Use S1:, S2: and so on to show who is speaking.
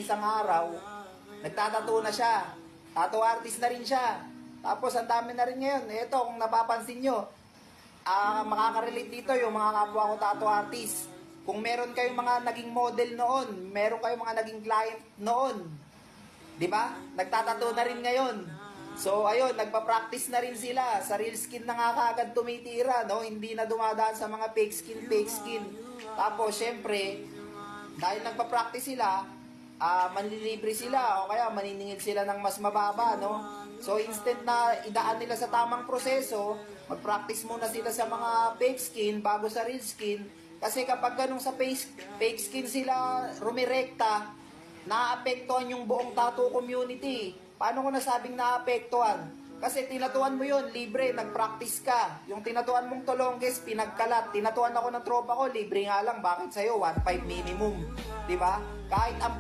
S1: isang araw, nagtatato na siya. Tattoo artist na rin siya. Tapos ang dami na rin ngayon. Ito, kung napapansin nyo, makaka-relate dito yung mga kapwa ko tattoo artist. Kung meron kayong mga naging model noon, meron kayong mga naging client noon, di ba? Nagtatato na rin ngayon. So ayun, nagpa-practice na rin sila. Sa real skin na nga kaagad tumitira, no? Hindi na dumadaan sa mga fake skin. Tapos syempre, dahil nagpa-practice sila, manlilibre sila o kaya maniningil sila ng mas mababa, no? So instant na idaan nila sa tamang proseso, mag-practice muna sila sa mga fake skin bago sa real skin. Kasi kapag ganun sa fake skin sila rumirekta, naapektuhan yung buong tattoo community. Paano ko nasabing naapektuhan? Kasi tinatuan mo yun, libre, nag-practice ka. Yung tinatuan mong tolongges, pinagkalat. Tinatuan ako ng tropa ko, libre nga lang. Bakit sa'yo? 1.5 minimum. Diba? Kahit ang